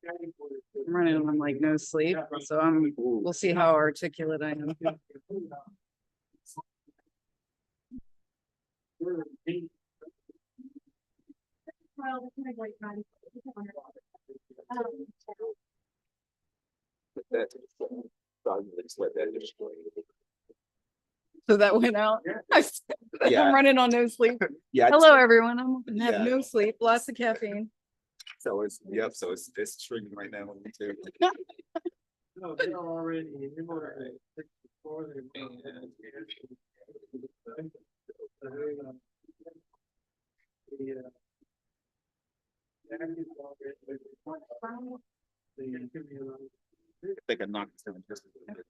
I'm running on like no sleep, so we'll see how articulate I am. So that went out. Yeah. I'm running on no sleep. Yeah. Hello, everyone. I'm having no sleep, lots of caffeine. So it's So it's shrinking right now. Me too. No, they're already. I think I knocked it just a bit.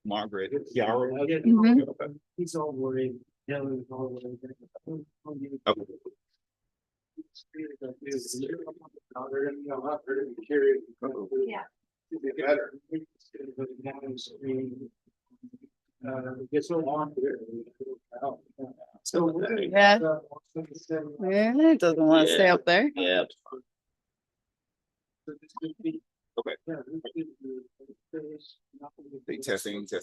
Margaret, Chiaro. He's all worried. Get so long. So Yeah. It doesn't want to stay up there. Yeah. Okay. Testing. Blah,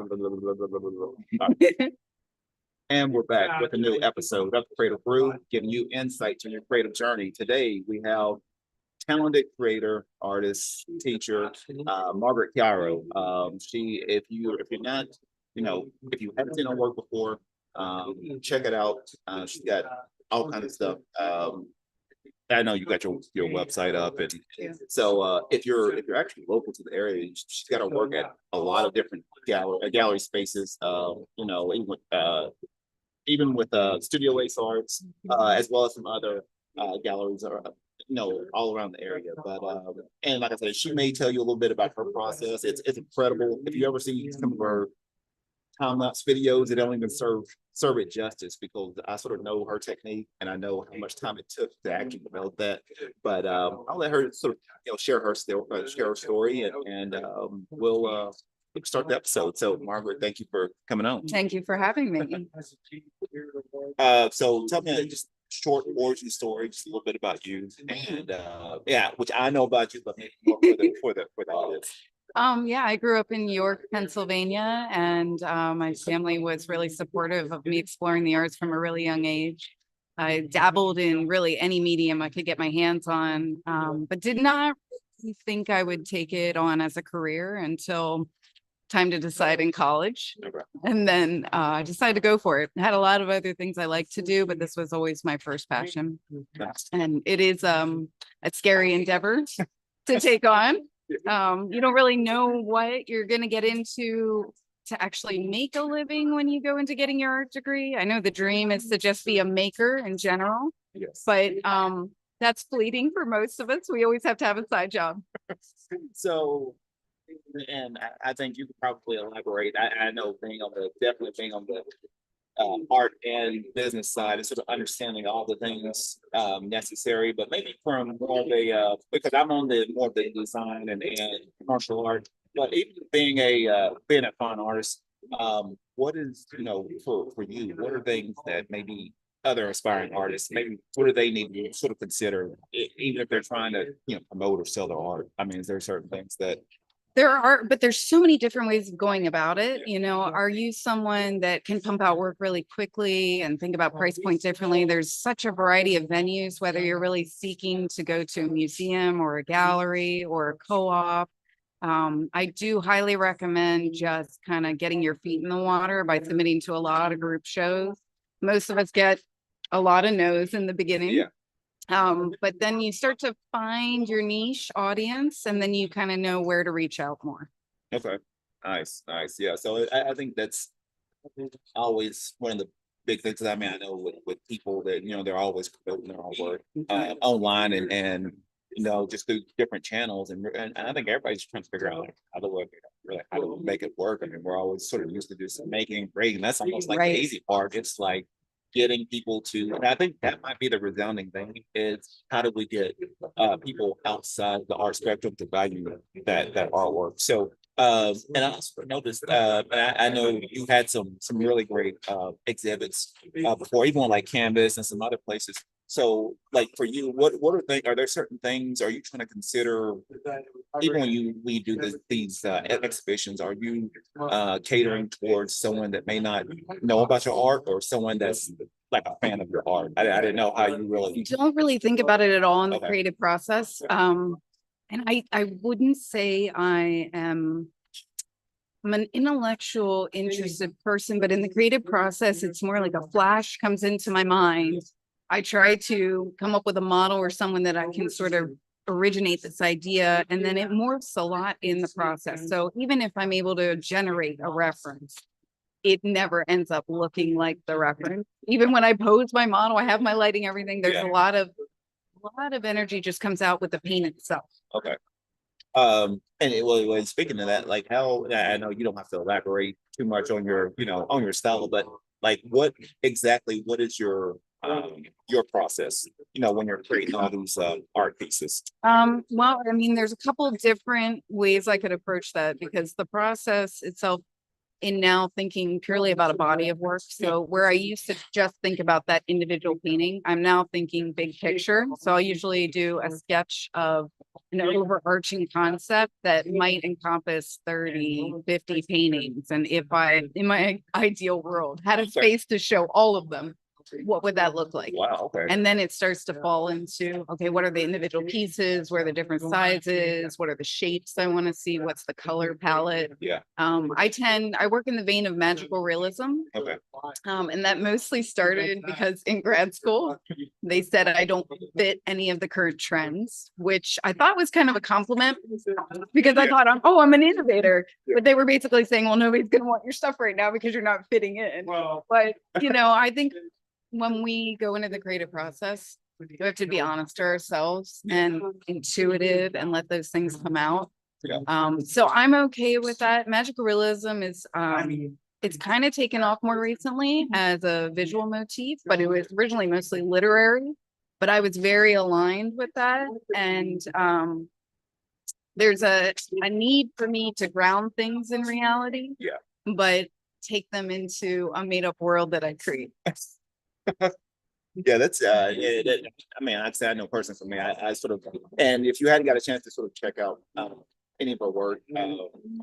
blah, blah, blah, blah, blah, blah. And we're back with a new episode of Creative Brew, giving you insight to your creative journey. Today we have talented creator, artist, teacher, Margaret Chiaro. If you're not, if you haven't seen her work before, check it out. She's got all kinds of stuff. I know you got your website up, and so if you're actually local to the area, she's got to work at a lot of different gallery spaces. Even with Studio Ace Arts, as well as some other galleries are all around the area. But and like I said, she may tell you a little bit about her process. It's incredible. If you ever see some of her time-lapse videos, they don't even serve it justice, because I sort of know her technique and I know how much time it took to actually develop that. But I'll let her sort of share her story, and we'll start the episode. So Margaret, thank you for coming on. Thank you for having me. So tell me just short origin story, just a little bit about you, and which I know about you, but maybe more for the audience. Yeah, I grew up in York, Pennsylvania, and my family was really supportive of me exploring the arts from a really young age. I dabbled in really any medium I could get my hands on, but did not think I would take it on as a career until time to decide in college. And then I decided to go for it. I had a lot of other things I like to do, but this was always my first passion. And it is a scary endeavor to take on. You don't really know what you're going to get into to actually make a living when you go into getting your art degree. I know the dream is to just be a maker in general, but that's fleeting for most of us. We always have to have a side job. So, and I think you could probably elaborate. I know definitely being on the art and business side, is sort of understanding all the things necessary, but maybe from more of a because I'm on the more of the design and commercial art, but even being a fine artist, what is for you, what are things that maybe other aspiring artists, maybe what do they need to sort of consider, even if they're trying to promote or sell their art? I mean, is there certain things that there are, but there's so many different ways of going about it. Are you someone that can pump out work really quickly and think about price points differently? There's such a variety of venues, whether you're really seeking to go to a museum or a gallery or a co-op. I do highly recommend just kind of getting your feet in the water by submitting to a lot of group shows. Most of us get a lot of no's in the beginning. But then you start to find your niche audience, and then you kind of know where to reach out more. Okay, nice. Yeah, so I think that's always one of the big things. I mean, I know with people that they're always promoting their own work online and just through different channels, and I think everybody's trying to figure out how to make it work. I mean, we're always sort of used to just making, creating. That's almost like the easy part. It's like getting people to, and I think that might be the resounding thing, is how do we get people outside the art spectrum to value that artwork? So and I also noticed, I know you had some really great exhibits before, even on like Canvas and some other places. So, like for you, what are things? Are there certain things? Are you trying to consider even when we do these exhibitions? Are you catering towards someone that may not know about your art, or someone that's like a fan of your art? I didn't know how you really. Don't really think about it at all in the Okay. creative process. And I wouldn't say I'm an intellectual, interested person, but in the creative process, it's more like a flash comes into my mind. I try to come up with a model or someone that I can sort of originate this idea, and then it morphs a lot in the process. So even if I'm able to generate a reference, it never ends up looking like the reference. Even when I pose my model, I have my lighting, everything. There's Yeah. a lot of energy just comes out with the paint itself. Okay. And well, speaking of that, like how, I know you don't have to elaborate too much on your, on your style, but like what is your process, when you're creating all these art pieces? Well, I mean, there's a couple of different ways I could approach that, because the process itself, in now thinking purely about a body of work. So where I used to just think about that individual painting, I'm now thinking big picture. So I'll usually do a sketch of an overarching concept that might encompass 30, 50 paintings. And if I, in my ideal world, had a space to show all of them, what would that look like? Wow. Okay. And then it starts to fall into, okay, what are the individual pieces? What are the different sizes? What are the shapes I want to see? What's the color palette? Yeah. I work in the vein of magical realism. Okay. And that mostly started because in grad school, they said I don't fit any of the current trends, which I thought was kind of a compliment, because I thought, I'm an innovator. But they were basically saying, well, nobody's going to want your stuff right now because you're not fitting in. But, I think when we go into the creative process, we have to be honest to ourselves and intuitive and let those things come out. Yeah. So I'm okay with that. Magical realism is it's kind of taken off more recently as a visual motif, but it was originally mostly literary. But I was very aligned with that. And there's a need for me to ground things in reality. Yeah. But take them into a made-up world that I create. Yeah, that's I mean, I'd say I know personally for me, I sort of, and if you hadn't got a chance to sort of check out any of our work,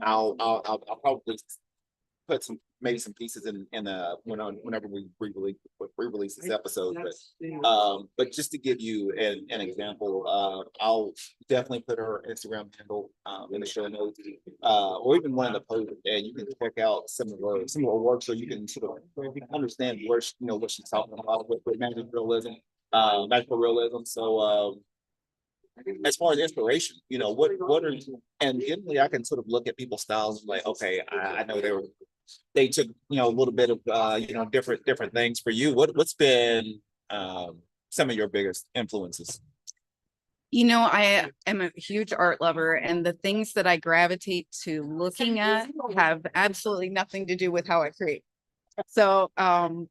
I'll probably put maybe some pieces in whenever we re-release this episode. But just to give you an example, I'll definitely put her Instagram handle in the show notes, or even one of the posts, and you can check out some of her work, so you can sort of understand where what she's talking about with magical realism. So as far as inspiration, what are, and generally I can sort of look at people's styles and like, okay, I know they took a little bit of different things. For you, what's been some of your biggest influences? I am a huge art lover, and the things that I gravitate to looking at have absolutely nothing to do with how I create. So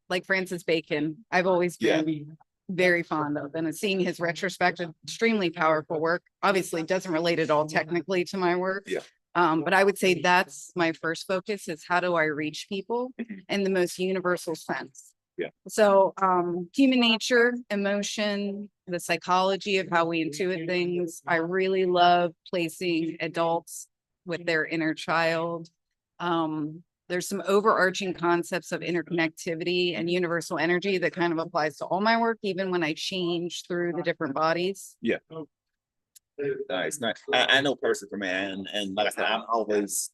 like Francis Bacon, I've always been very fond of, and seeing his retrospective, extremely powerful work. Obviously doesn't relate at all technically to my work. Yeah. But I would say that's my first focus, is how do I reach people in the most universal sense? Yeah. So human nature, emotion, the psychology of how we intuit things. I really love placing adults with their inner child. There's some overarching concepts of interconnectivity and universal energy that kind of applies to all my work, even when I change through the different bodies. Yeah. Nice. I know personally for me, and like I said, I'm always,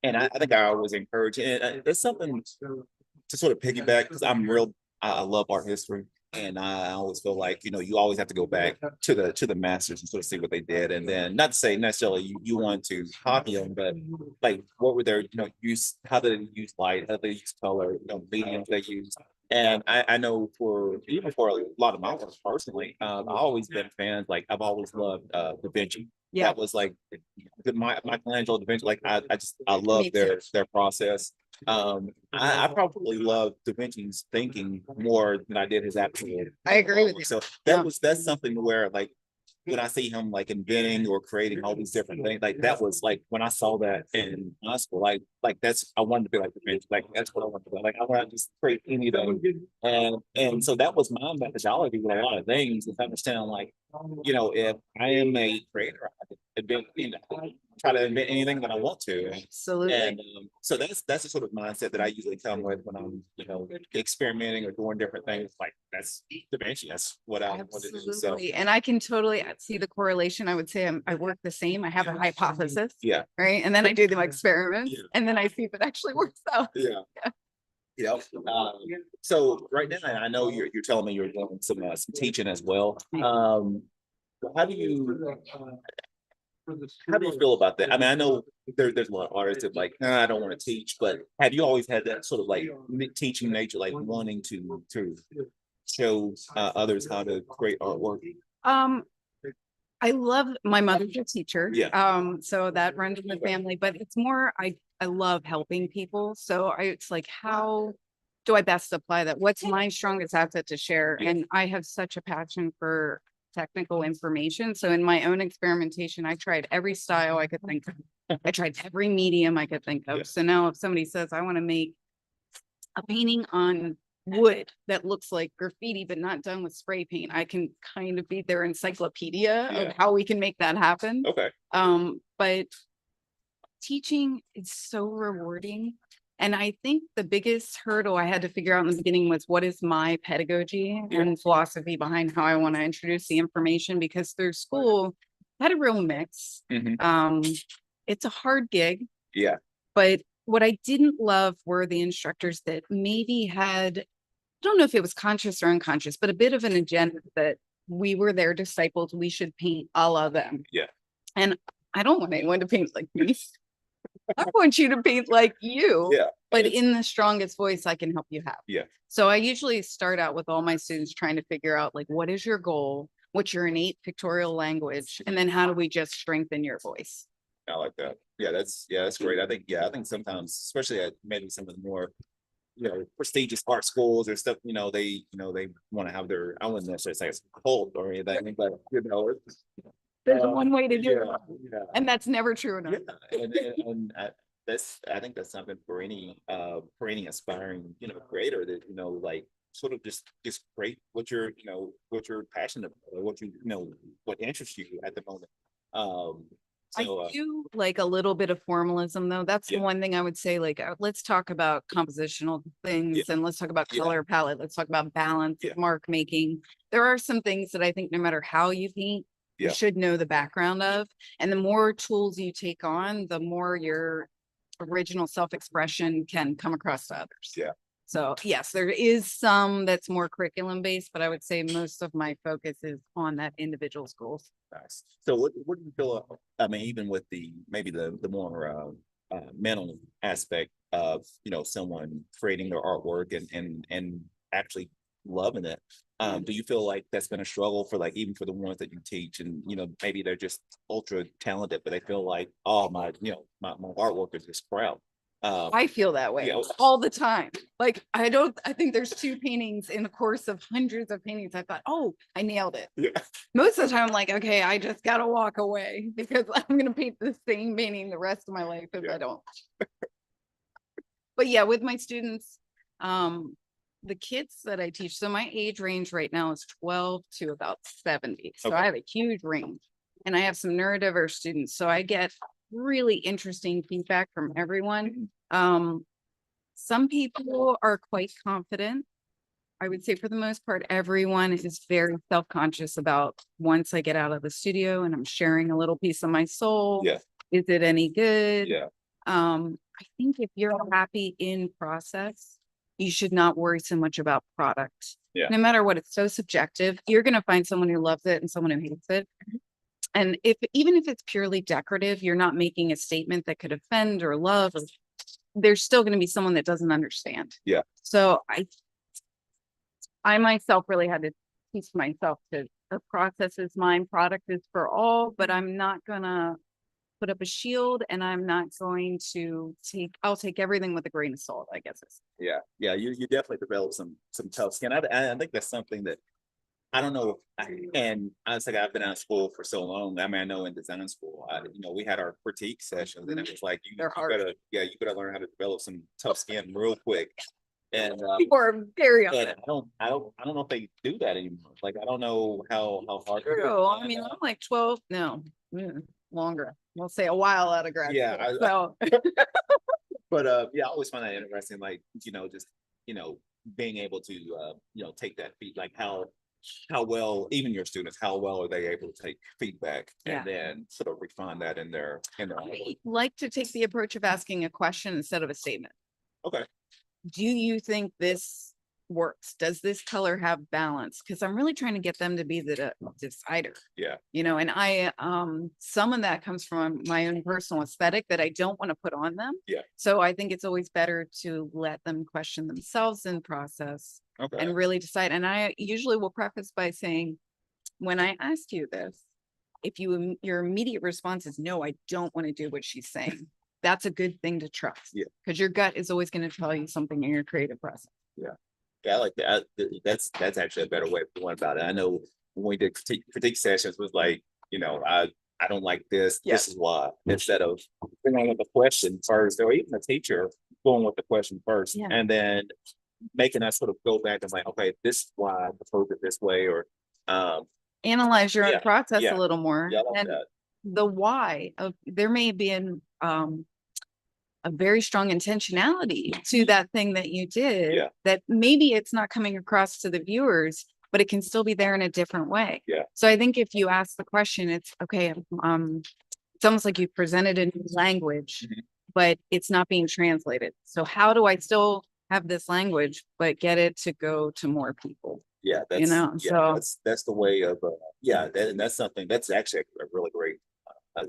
and I think I always encourage it. It's something to sort of piggyback, because I love art history, and I always feel like you always have to go back to the masters and sort of see what they did, and then not to say necessarily you want to copy them, but like what were their use, how did they use light, how did they use color, mediums they used. And I know for a lot of my work personally, I've always been fans. Like I've always loved Da Vinci. Yeah. That was like Michelangelo, Da Vinci. Like I love Me too. their process. I probably love Da Vinci's thinking more than I did his actual. I agree with you. So Yeah. that's something where like when I see him like inventing or creating all these different things, like that was like when I saw that in high school, like that's I wanted to be like Da Vinci, like that's what I wanted to be. Like I want to just create anything, and so that was my methodology with a lot of things. Is understanding like, you know, if I am a creator, I can invent, you know, try to invent anything that I want to. Absolutely. And so that's the sort of mindset that I usually come with when I'm, you know, experimenting or doing different things. Like that's Da Vinci. That's what I want to do. So Absolutely. And I can totally see the correlation. I would say I work the same. I have a hypothesis, yeah, right? And then I do the experiments Yeah. and then I see if it actually works out. yeah. You know, so right now I know you're telling me you're doing some teaching as well. How do you feel about that? I mean, I know there's a lot of artists that like, I don't want to teach, but have you always had that sort of like teaching nature, like wanting to show others how to create artwork? I love my mother's a teacher. Yeah. So that runs in the family, but it's more I love helping people. So it's like, how do I best apply that? What's my strongest asset to share? Yeah. And I have such a passion for technical information. So in my own experimentation, I tried every style I could think of. I tried every medium I could think of. Yeah. So now if somebody says, I want to make a painting on wood that looks like graffiti, but not done with spray paint, I can kind of be their encyclopedia Yeah. of how we can make that happen. Okay. But teaching is so rewarding. And I think the biggest hurdle I had to figure out in the beginning was what is my pedagogy and philosophy behind how I want to introduce the information, because through school, I had a real mix. Mhm. It's a hard gig, Yeah. but what I didn't love were the instructors that maybe had, I don't know if it was conscious or unconscious, but a bit of an agenda that we were their disciples. We should paint a la them. Yeah. And I don't want anyone to paint like me. I want you to paint like you, Yeah. but in the strongest voice I can help you have. Yeah. So I usually start out with all my students trying to figure out like, what is your goal? What's your innate pictorial language? And then how do we just strengthen your voice? I like that. Yeah, that's great. I think sometimes, especially at maybe some of the more, you know, prestigious art schools or stuff, they want to have their, I wouldn't necessarily say it's a cult or anything, but There's one way to do yeah, it. yeah. And that's never true enough. Yeah, and I think that's something for any aspiring, creator that, like sort of just create what you're passionate about, or what interests you at the moment. I do like a little bit of formalism though. That's the Yeah. one thing I would say, like, let's talk about compositional things Yeah. and let's talk about Yeah. color palette. Let's talk about balance, Yeah. mark making. There are some things that I think no matter how you paint, you Yeah. should know the background of. And the more tools you take on, the more your original self-expression can come across to others. Yeah. So yes, there is some that's more curriculum based, but I would say most of my focus is on that individual's goals. Nice. So what do you feel? I mean, even with maybe the more mental aspect of someone creating their artwork and actually loving it. Do you feel like that's been a struggle for like even for the ones that you teach and maybe they're just ultra talented, but they feel like, oh my artwork is just crap. I feel that way Yeah. all the time. Like I think there's 2 paintings in the course of hundreds of paintings. I thought, oh, I nailed it. Yeah. Most of the time I'm like, okay, I just gotta walk away because I'm gonna paint the same painting the rest of my life if Yeah. I don't. But yeah, with my students, the kids that I teach, so my age range right now is 12 to about 70. So Okay. I have a huge range and I have some neurodiverse students. So I get really interesting feedback from everyone. Some people are quite confident. I would say for the most part, everyone is very self-conscious about once I get out of the studio and I'm sharing a little piece of my soul. Yeah. Is it any good? Yeah. I think if you're happy in process, you should not worry so much about product. Yeah. No matter what, it's so subjective. You're going to find someone who loves it and someone who hates it. And even if it's purely decorative, you're not making a statement that could offend or love. There's still going to be someone that doesn't understand. Yeah. So I myself really had to teach myself to the process is mine, product is for all, but I'm not gonna put up a shield and I'm not going to I'll take everything with a grain of salt, I guess. Yeah, yeah, you definitely develop some tough skin. I think that's something that I don't know. And I was like, I've been out of school for so long. I mean, I know in design school, we had our critique sessions, and it was like, They're hard. you gotta learn how to develop some tough skin real quick. And People are very and I don't know if they do that anymore. Like, I don't know how hard. true. I mean, I'm like 12, no, longer. We'll say a while out of grad Yeah, school. So But yeah, I always find that interesting. Like, just being able to take that like how well, even your students, how well are they able to take feedback Yeah. and then sort of refine that in their I like to take the approach of asking a question instead of a statement. Okay. Do you think this works? Does this color have balance? Because I'm really trying to get them to be the decider. Yeah. And I some of that comes from my own personal aesthetic that I don't want to put on them. Yeah. So I think it's always better to let them question themselves in process Okay. and really decide. And I usually will preface by saying, when I ask you this, if your immediate response is no, I don't want to do what she's saying, that's a good thing to trust. Yeah. Because your gut is always going to tell you something in your creative process. Yeah, I like that. That's actually a better way of going about it. I know when we did critique sessions was like, I don't like this. Yeah. This is why. Instead of bringing with the question first, or even the teacher going with the question first, Yeah. and then making us sort of go back and like, okay, this is why I proposed it this way, or Analyze your Yeah, own process yeah, a little more. yeah, I like And that. the why of there may be a very strong intentionality to that thing that you did, Yeah. that maybe it's not coming across to the viewers, but it can still be there in a different way. Yeah. So I think if you ask the question, it's okay. It's almost like you presented in language, Mhm. but it's not being translated. So how do I still have this language, but get it to go to more people? Yeah, So that's the way of and that's something that's actually a really great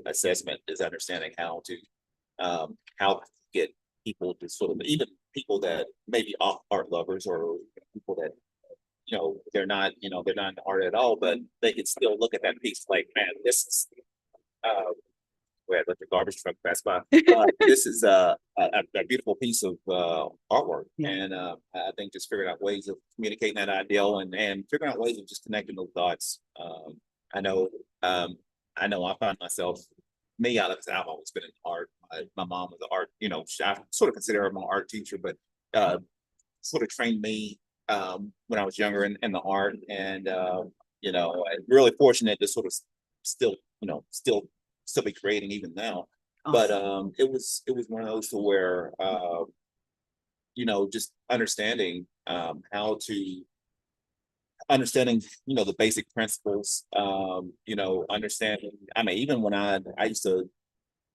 assessment, is understanding how to get people to sort of, even people that maybe are art lovers, or people that they're not into art at all, but they can still look at that piece like, man, this is let the garbage truck pass by. This is a beautiful piece of artwork. Yeah. And I think just figuring out ways of communicating that ideal, and figuring out ways of just connecting those dots. I know I find myself, I've always been in art. My mom was an art, I sort of consider her my art teacher, but sort of trained me when I was younger in the art, and I'm really fortunate to sort of still be creating even now. But it was one of those to where just understanding how to the basic principles, understanding. I mean, even when I used to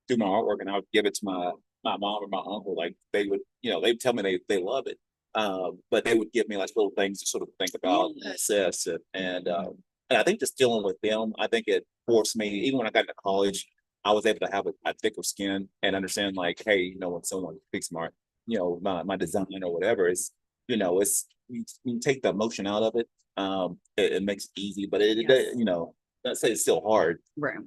do my artwork and I would give it to my mom or my uncle, like they would tell me they love it, but they would give me like little things to sort of think about and assess it. And I think just dealing with them, I think it forced me, even when I got into college, I was able to have a thicker skin and understand, like, hey, when someone picks my design or whatever, it's you take the emotion out of it. It makes it easy, but Yes. not say it's still hard. right.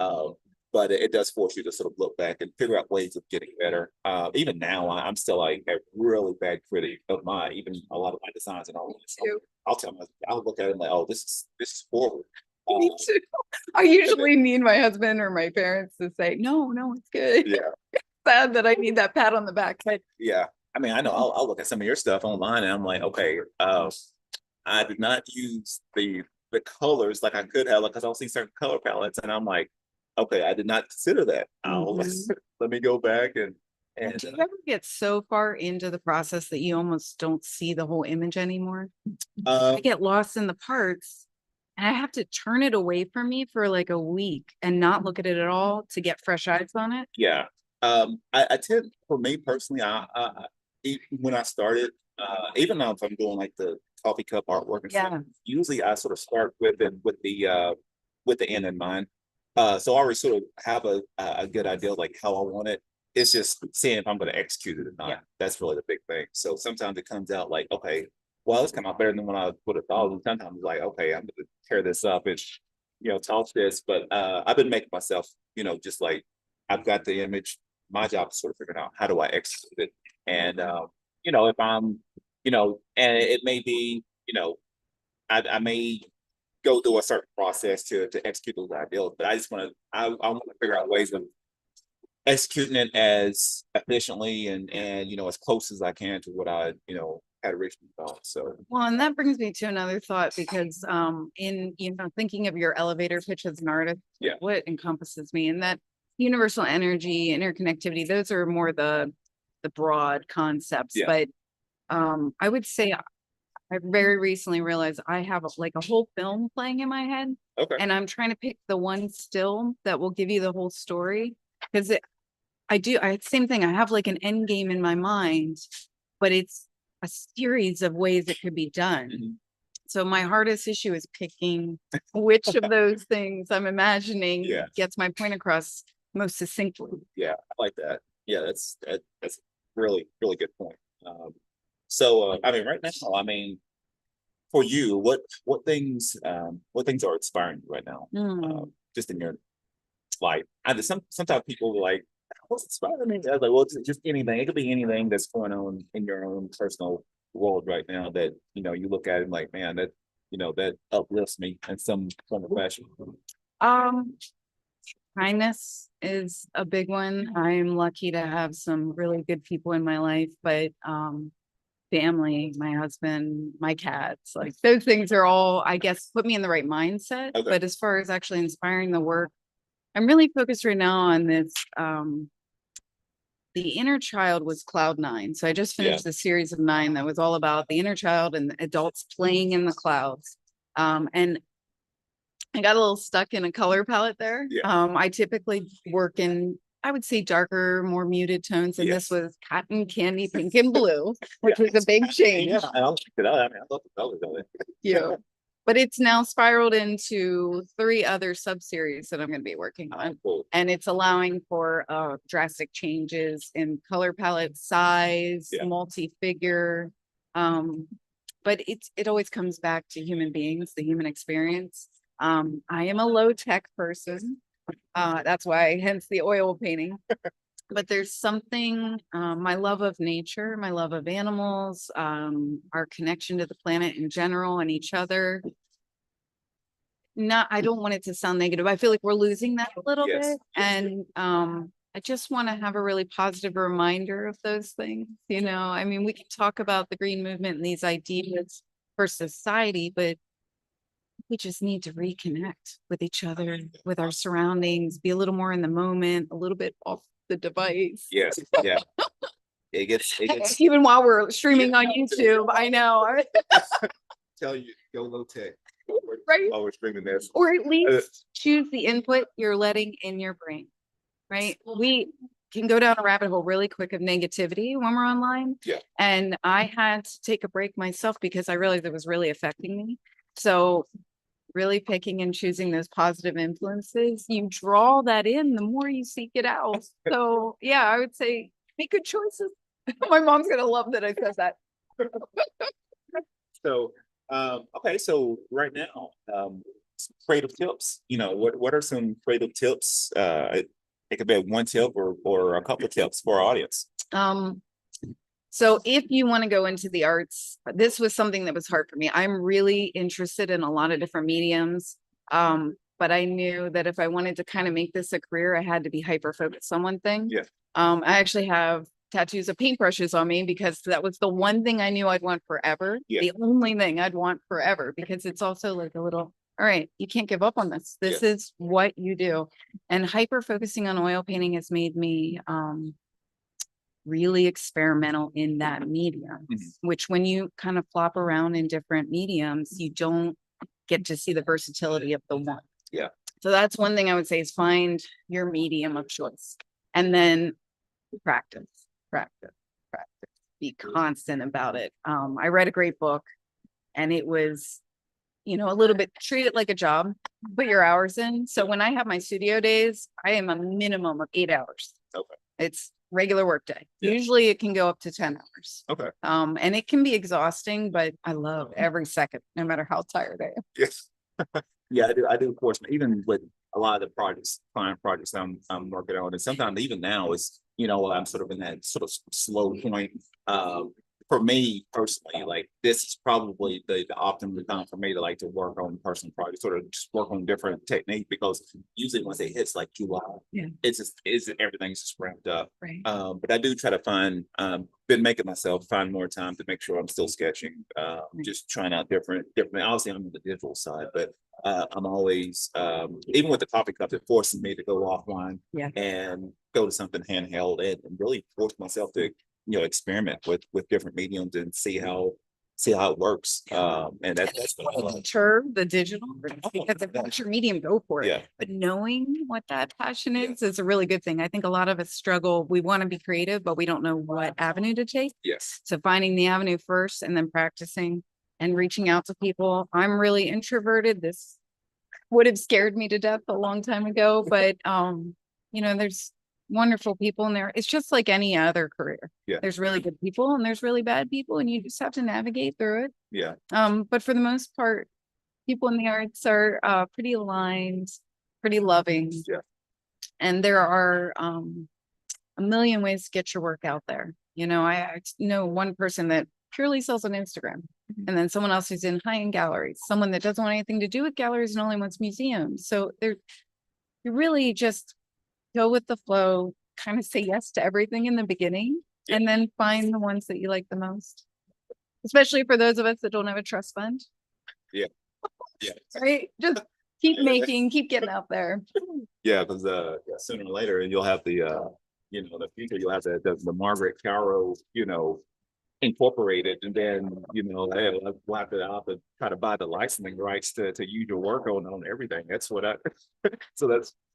But it does force you to sort of look back and figure out ways of getting better. Even now, I'm still like a really bad critic of even a lot of my designs and all. So I'll tell myself, I'll look at it and like, oh, this is horrible. Me too. I usually need my husband or my parents to say, no, it's good. Yeah, Sad that I need that pat on the back. But yeah. I mean, I know I'll look at some of your stuff online and I'm like, okay, I did not use the colors like I could have, because I'll see certain color palettes and I'm like, okay, I did not consider that. Let me go back and do you ever get so far into the process that you almost don't see the whole image anymore? I get lost in the parts and I have to turn it away from me for like a week and not look at it at all to get fresh eyes on it. yeah. I tend, for me personally, when I started, even now if I'm doing like the coffee cup artwork and stuff, usually I sort of start with the end in mind. So I already sort of have a good idea of like how I want it. It's just seeing if I'm going to execute it or not. Yeah. That's really the big thing. So sometimes it comes out like, okay, well, it's come out better than when I would have thought. And sometimes it's like, okay, I'm going to tear this up and toss this. But I've been making myself, just like, I've got the image. My job is sort of figuring out how do I execute it. And you know, if I'm, you know, and it may be, you know, I may go through a certain process to execute those ideals, but I just want to I want to figure out ways of executing it as efficiently and you know as close as I can to what I you know had originally thought. So Well, and that brings me to another thought because in thinking of your elevator pitch as an artist, Yeah. what encompasses me and that universal energy, interconnectivity, those are more the broad concepts. Yeah. But I would say I very recently realized I have like a whole film playing in my head, okay, and I'm trying to pick the one still that will give you the whole story. Because same thing. I have like an end game in my mind, but it's a series of ways it could be done. Mhm. So my hardest issue is picking which of those things I'm imagining Yeah. gets my point across most succinctly. Yeah, I like that. Yeah, that's a really good point. So I mean, right now, I mean, for you, what things are inspiring you right now? Just in your life. Sometimes people are like, what's inspiring me? I was like, well, it's just anything. It could be anything that's going on in your own personal world right now that you know you look at it and like, man, that you know that uplifts me in some form of fashion. Um, Kindness is a big one. I'm lucky to have some really good people in my life, but family, my husband, my cats, like those things are all, I guess, put me in the right mindset. Okay. But as far as actually inspiring the work, I'm really focused right now on this. The inner child was cloud 9. So I just finished the series of 9 that was all about the inner child and adults playing in the clouds. And I got a little stuck in a color palette there. Yeah. I typically work in, I would say, darker, more muted tones, and this was cotton candy pink and blue, which was a big change. Yeah, I like it. I mean, I love the colors of it. Yeah. But it's now spiraled into 3 other sub-series that I'm going to be working on. Cool. And it's allowing for drastic changes in color palette, size, multi-figure. But it always comes back to human beings, the human experience. I am a low tech person. That's why, hence the oil painting. But there's something, my love of nature, my love of animals, our connection to the planet in general and each other. I don't want it to sound negative. I feel like we're losing that a little bit. And I just want to have a really positive reminder of those things. You know, I mean, we can talk about the green movement and these ideas for society, but we just need to reconnect with each other, with our surroundings, be a little more in the moment, a little bit off the device. Yes, yeah. It gets Even while we're streaming on YouTube, I know. tell you go low tech. Right. While we're streaming this. Or at least choose the input you're letting in your brain, right? We can go down a rabbit hole really quick of negativity when we're online. Yeah. And I had to take a break myself because I realized it was really affecting me. So really picking and choosing those positive influences, you draw that in the more you seek it out. So yeah, I would say make good choices. My mom's gonna love that I said that. So okay, so right now, some creative tips. You know, what are some creative tips? It could be one tip or a couple of tips for our audience. So if you want to go into the arts, this was something that was hard for me. I'm really interested in a lot of different mediums. But I knew that if I wanted to kind of make this a career, I had to be hyper focused on one thing. Yeah. I actually have tattoos of paintbrushes on me because that was the one thing I knew I'd want forever. Yeah. The only thing I'd want forever, because it's also like a little, all right, you can't give up on this. This is what you do. And hyper focusing on oil painting has made me really experimental in that medium, which when you kind of flop around in different mediums, you don't get to see the versatility of the one. Yeah. So that's one thing I would say is find your medium of choice and then practice. Be constant about it. I read a great book and it was, you know, a little bit treat it like a job, put your hours in. So when I have my studio days, I am a minimum of 8 hours. Okay. It's regular work day. Yeah. Usually it can go up to 10 hours. Okay. And it can be exhausting, but I love every second, no matter how tired I am. Yes. Yeah, I do. Of course, even with a lot of the client projects I'm working on, and sometimes even now is, I'm sort of in that sort of slow point. For me personally, like this is probably the optimum time for me to like to work on personal projects, sort of just work on different technique, because usually once it hits like July, everything's just ramped up. Right. But I do try to been making myself find more time to make sure I'm still sketching, just trying out different. Obviously, I'm on the digital side, but I'm always, even with the coffee cup, it forces me to go offline and go to something handheld and really force myself to experiment with different mediums and see how it works. And that's what I love. Sure, the digital, because if that's your medium, go for it. Yeah. But knowing what that passion is a really good thing. I think a lot of us struggle. We want to be creative, but we don't know what avenue to take. Yes. So finding the avenue first and then practicing and reaching out to people. I'm really introverted. This would have scared me to death a long time ago, but there's wonderful people in there. It's just like any other career. Yeah. There's really good people and there's really bad people, and you just have to navigate through it. Yeah. But for the most part, people in the arts are pretty aligned, pretty loving. Yeah. And there are a million ways to get your work out there. I know one person that purely sells on Instagram, and then someone else who's in high-end galleries, someone that doesn't want anything to do with galleries and only wants museums. So you really just go with the flow, kind of say yes to everything in the beginning, and then find the ones that you like the most, especially for those of us that don't have a trust fund. Yeah. Yeah. Right. Just keep getting out there. Yeah. Because sooner or later you'll have the the future, you'll have the Margaret Chiaro, incorporated, and then we'll have to try to buy the licensing rights to use your work on everything. That's what so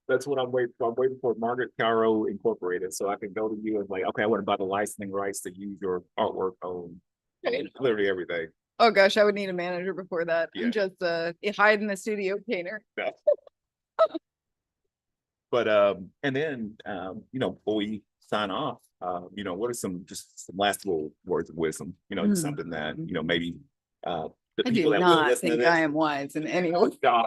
that's what I'm waiting for. I'm waiting for Margaret Chiaro Incorporated, so I can go to you and like, okay, I want to buy the licensing rights to use your artwork on literally everything. Oh gosh, I would need a manager before that. Yeah. I'm just hide in the studio painter. Yeah. But and then before we sign off, what are some last little words of wisdom? Something that maybe the I people do that will not listen to think this. I am wise in any way, Oh,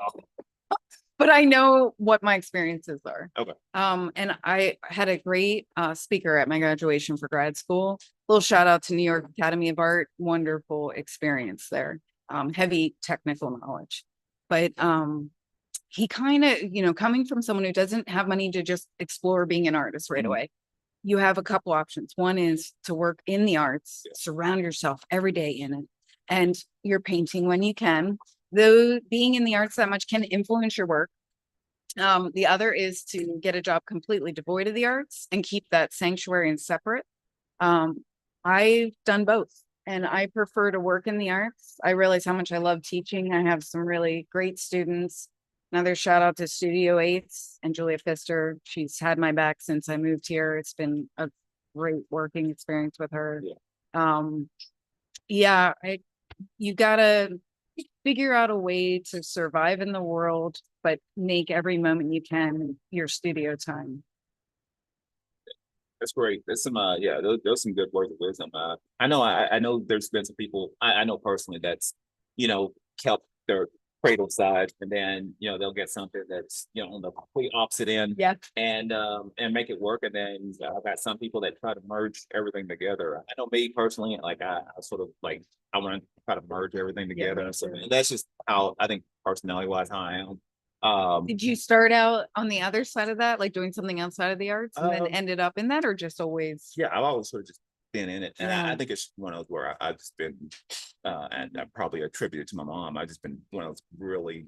but I know what my experiences are. okay. And I had a great speaker at my graduation for grad school. Little shout out to New York Academy of Art. Wonderful experience there. Heavy technical knowledge, but he kind of, coming from someone who doesn't have money to just explore being an artist right away, you have a couple options. One is to work in the arts, surround yourself every day in it, and you're painting when you can. Though being in the arts that much can influence your work. The other is to get a job completely devoid of the arts and keep that sanctuary and separate. I've done both, and I prefer to work in the arts. I realize how much I love teaching. I have some really great students. Another shout out to Studio 8s and Julia Pfister. She's had my back since I moved here. It's been a great working experience with her. You gotta figure out a way to survive in the world, but make every moment you can your studio time. That's great. There's some those some good words of wisdom. I know there's been some people I know personally that's kept their cradle side, and then they'll get something that's on the complete opposite end, and make it work. And then I've got some people that try to merge everything together. I know me personally, like I sort of like I want to try to merge everything together. So that's just how I think personality wise how I am. Did you start out on the other side of that, like doing something outside of the arts, and then ended up in that, or just always? Yeah, I've always sort of just been in it, and I think it's one of those where I've just been, and I probably attribute it to my mom. I've just been one of those really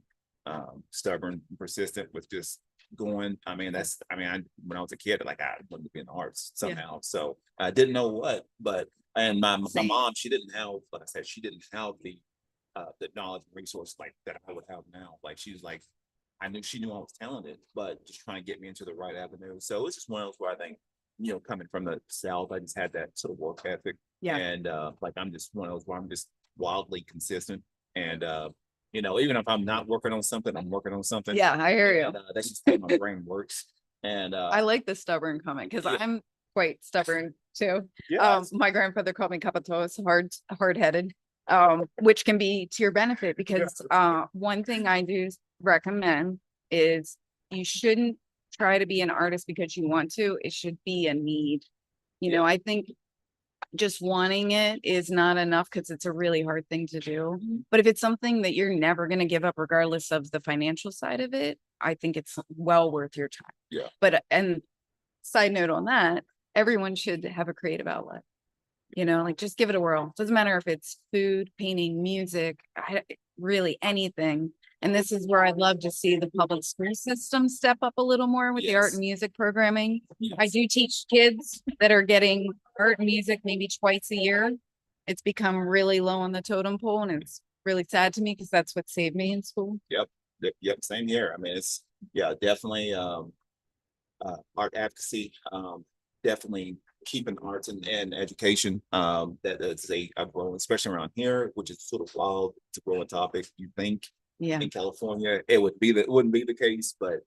stubborn, persistent with just going. When I was a kid, like I wanted to be in the arts somehow. So I didn't know what, and my mom, she didn't have, like I said, she didn't have the knowledge and resource like that I would have now. Like she's like, she knew I was talented, but just trying to get me into the right avenue. So it's just one of those where I think, coming from the South, I just had that sort of work ethic. And like I'm just one of those where I'm just wildly consistent. And even if I'm not working on something, I'm working on something. Yeah, I hear you. That's just how my brain works. And I like the stubborn comment because I'm quite stubborn too. My grandfather called me capatos, hard-headed, which can be to your benefit because one thing I do recommend is you shouldn't try to be an artist because you want to. It should be a need. You know, I think just wanting it is not enough because it's a really hard thing to do. But if it's something that you're never going to give up, regardless of the financial side of it, I think it's well worth your time. Yeah. But, and side note on that, everyone should have a creative outlet. You know, like just give it a whirl. Doesn't matter if it's food, painting, music, really anything. And this is where I'd love to see the public school system step up a little more with the art Yes. and music programming. I Yes. do teach kids that are getting art and music maybe twice a year. It's become really low on the totem pole, and it's really sad to me because that's what saved me in school. Yep, same here. I mean, it's, yeah, definitely, art advocacy, definitely keeping arts and education, that is a growing, especially around here, which is sort of wild, it's a growing topic. You think Yeah. in California, it wouldn't be the case, but,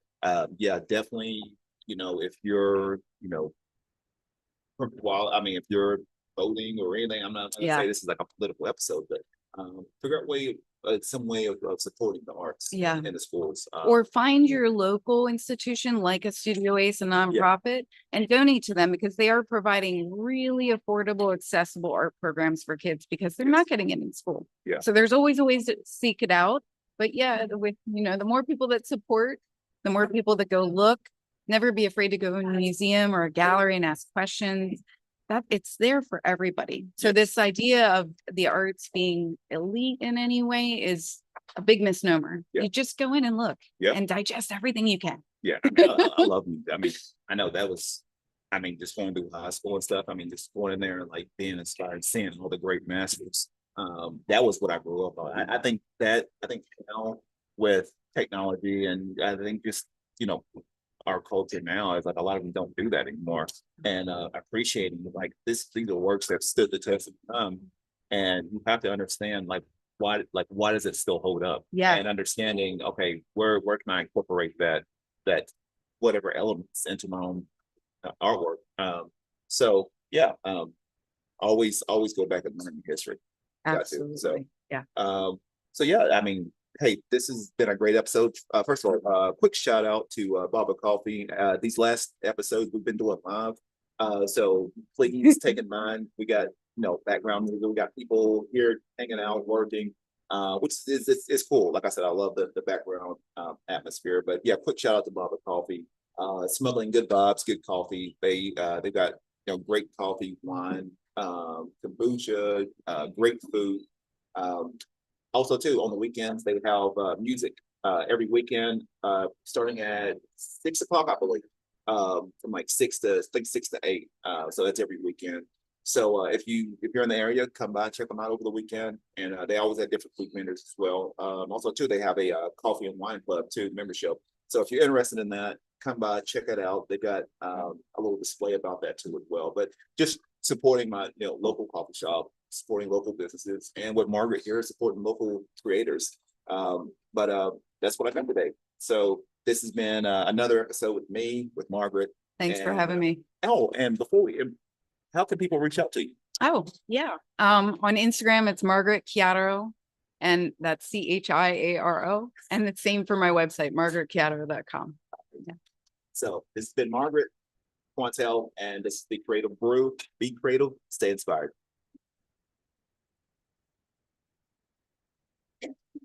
yeah, definitely, you know, if you're, you know, while, I mean, if you're voting or anything, I'm not gonna Yeah. say this is like a political episode, but, figure out some way of supporting the arts Yeah. in the schools. Or find your local institution like a Studio Ace, a nonprofit, and donate to them because they are providing really affordable, accessible art programs for kids because they're not getting it in school. Yeah. So there's always a ways to seek it out. But yeah, with, you know, the more people that support, the more people that go look, never be afraid to go in a museum or a gallery and ask questions. That it's there for everybody. So Yes. this idea of the arts being elite in any way is a big misnomer. Yeah. You just go in and look Yeah. and digest everything you can. Yeah, I mean, I love you. I mean, I know that was, I mean, just going through high school and stuff. I mean, just going in there and like being inspired, seeing all the great masters. That was what I grew up on. I think now with technology, and I think just, you know, our culture now is like a lot of them don't do that anymore. And appreciating like these are works that stood the test of time. And you have to understand why does it still hold up? Yeah. And understanding, okay, where can I incorporate that whatever elements into my own artwork. So yeah, always go back and learn history. Got to. Absolutely. Yeah. So yeah, I mean, hey, this has been a great episode. First of all, quick shout out to Baba Coffee. These last episodes we've been doing live. So please take in mind, we got, you know, background music, we got people here hanging out, working, which is cool. Like I said, I love the background atmosphere. But yeah, quick shout out to Baba Coffee. Smuggling good vibes, good coffee. They've got, you know, great coffee, wine, kombucha, great food. Also too, on the weekends, they have music every weekend, starting at 6 o'clock, I believe, from like 6 to 8. So that's every weekend. So if you're in the area, come by, check them out over the weekend. And they always have different food vendors as well. Also too, they have a coffee and wine club too, membership. So if you're interested in that, come by, check it out. They've got a little display about that too as well. But just supporting my, you know, local coffee shop, supporting local businesses, and with Margaret here, supporting local creators. But that's what I got today. So this has been another episode with me, with Margaret. Thanks for And, having me. Oh, and before how can people reach out to you? Oh, yeah. On Instagram, it's Margaret Chiaro, and that's Chiaro. And the same for my website, margaretchiaro.com. So this has been Margaret Quantel, and this is the Creative Brew. Be creative, stay inspired.